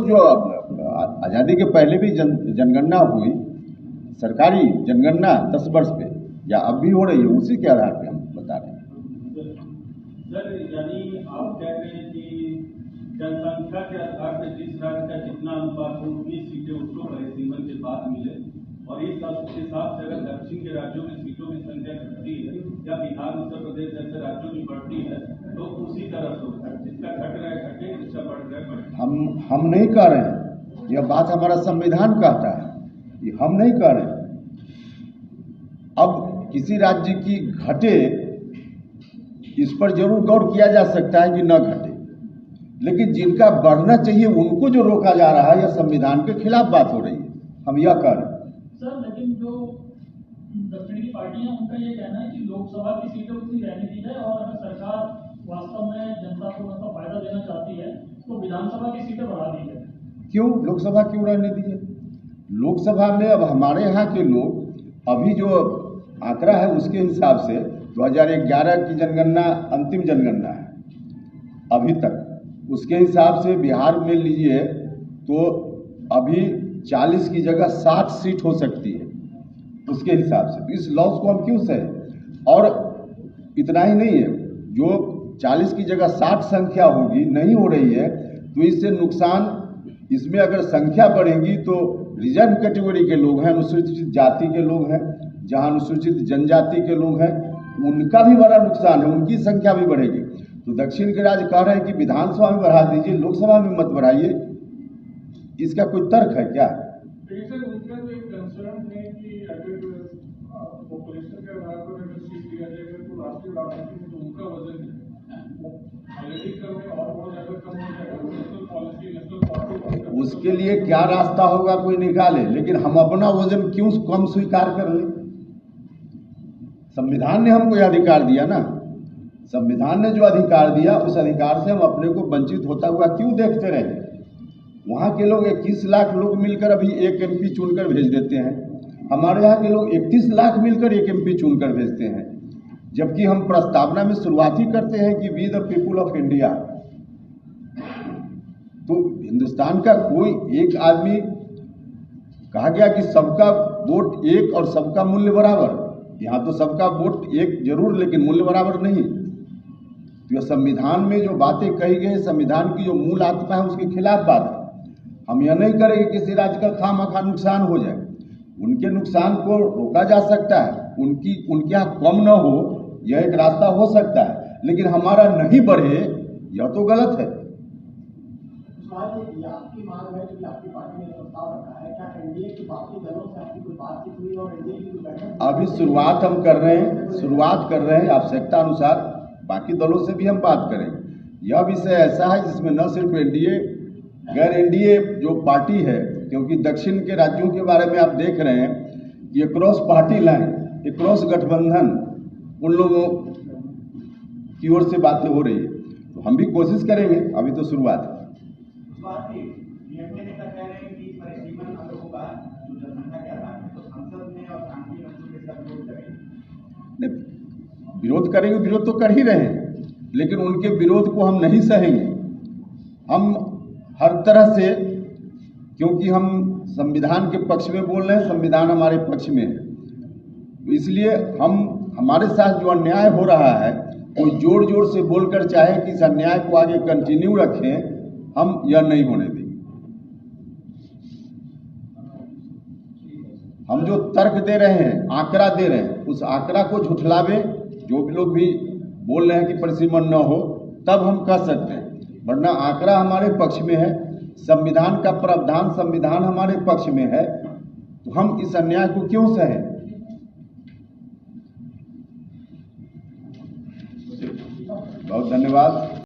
जो आज़ादी के पहले भी जनगणना हुई, सरकारी जनगणना 10 वर्ष पे, या अब भी हो रही है, उसी के आधार पे हम बता रहे हैं। सर, यानी आप कह रहे हैं कि जनसंख्या के आधार पर जिस राज्य का जितना अनुपात हो उतनी सीटें उसको परिसीमन के बाद मिले, और इस हिसाब से अगर दक्षिण के राज्यों में सीटों की संख्या घटती है या बिहार उत्तर प्रदेश जैसे राज्यों की बढ़ती है तो उसी तरह से होता है, जिसका घट रहा है घटे, जिसका बढ़ रहा है बढ़े। हम नहीं कह रहे हैं, यह बात हमारा संविधान कहता है, ये हम नहीं कह रहे हैं। अब किसी राज्य की घटे इस पर जरूर गौर किया जा सकता है कि न घटे, लेकिन जिनका बढ़ना चाहिए उनको जो रोका जा रहा है, यह संविधान के खिलाफ बात हो रही है, हम यह कह रहे हैं। सर, लेकिन जो दक्षिण की पार्टियां उनका ये कहना है कि लोकसभा की सीटें उतनी रहने दी है, और अगर सरकार वास्तव में जनता को उनका फायदा देना चाहती है तो विधानसभा की सीटें बढ़ा दी है। क्यों लोकसभा क्यों रहने दी है? लोकसभा में अब हमारे यहाँ के लोग, अभी जो आंकड़ा है उसके हिसाब से 2011 की जनगणना अंतिम जनगणना है अभी तक, उसके हिसाब से बिहार में लीजिए तो अभी 40 की जगह 60 सीट हो सकती है उसके हिसाब से। तो इस लॉस को हम क्यों सहें? और इतना ही नहीं है, जो 40 की जगह 60 संख्या होगी, नहीं हो रही है, तो इससे नुकसान, इसमें अगर संख्या बढ़ेगी तो रिजर्व कैटेगरी के लोग हैं, अनुसूचित जाति के लोग हैं, जहां अनुसूचित जनजाति के लोग हैं, उनका भी बड़ा नुकसान है, उनकी संख्या भी बढ़ेगी। तो दक्षिण के राज्य कह रहे हैं कि विधानसभा में बढ़ा दीजिए, लोकसभा में मत बढ़ाइए, इसका कोई तर्क है क्या? उनका तो एक कंसर्न है कि अगर पॉपुलेशन के आधार पर अगर सीट दिया जाएगा तो राष्ट्रीय राजनीति में जो उनका वजन है ऑलरेडी कम है और बहुत ज्यादा कम हो जाएगा। नेशनल पॉलिसी, नेशनल पार्टी, उसके लिए क्या रास्ता होगा कोई निकाले, लेकिन हम अपना वजन क्यों कम स्वीकार कर लें? संविधान ने हमको यह अधिकार दिया ना, संविधान ने जो अधिकार दिया उस अधिकार से हम अपने को वंचित होता हुआ क्यों देखते रहे? वहाँ के लोग 21 लाख लोग मिलकर अभी एक एमपी चुनकर भेज देते हैं, हमारे यहाँ के लोग 31 लाख मिलकर एक एमपी चुनकर भेजते हैं, जबकि हम प्रस्तावना में शुरुआत ही करते हैं कि we the people of India. तो हिंदुस्तान का कोई एक आदमी, कहा गया कि सबका वोट एक और सबका मूल्य बराबर, यहाँ तो सबका वोट एक जरूर लेकिन मूल्य बराबर नहीं। तो संविधान में जो बातें कही गई, संविधान की जो मूल आत्मा है उसके खिलाफ बात है। हम यह नहीं करेंगे कि किसी राज्य का खामखा नुकसान हो जाए, उनके नुकसान को रोका जा सकता है, उनके यहाँ कम न हो, यह एक रास्ता हो सकता है, लेकिन हमारा नहीं बढ़े यह तो गलत है। आपकी मांग है कि आपकी पार्टी ने प्रस्ताव रखा है, क्या एनडीए की बाकी दलों से आपकी कोई बातचीत हुई और एनडीए की कोई बैठक? अभी शुरुआत हम कर रहे हैं, आवश्यकता अनुसार बाकी दलों से भी हम बात करेंगे। यह विषय ऐसा है जिसमें न सिर्फ एनडीए, गैर एनडीए जो पार्टी है, क्योंकि दक्षिण के राज्यों के बारे में आप देख रहे हैं कि क्रॉस पार्टी लाइन, क्रॉस गठबंधन, उन लोगों की ओर से बातें हो रही है, तो हम भी कोशिश करेंगे। अभी तो शुरुआत है। विरोध करेंगे, विरोध तो कर ही रहे हैं, लेकिन उनके विरोध को हम नहीं सहेंगे। हम हर तरह से, क्योंकि हम संविधान के पक्ष में बोल रहे हैं, संविधान हमारे पक्ष में है, तो इसलिए हम, हमारे साथ जो अन्याय हो रहा है, कोई जोर जोर से बोलकर चाहे कि इस अन्याय को आगे कंटिन्यू रखें, हम यह नहीं होने देंगे। हम जो तर्क दे रहे हैं, आंकड़ा दे रहे हैं, उस आंकड़ा को झुठलावे, जो भी लोग भी बोल रहे हैं कि परिसीमन न हो, तब हम कह सकते हैं, वरना आंकड़ा हमारे पक्ष में है, संविधान का प्रावधान, संविधान हमारे पक्ष में है, तो हम इस अन्याय को क्यों सहें? बहुत धन्यवाद।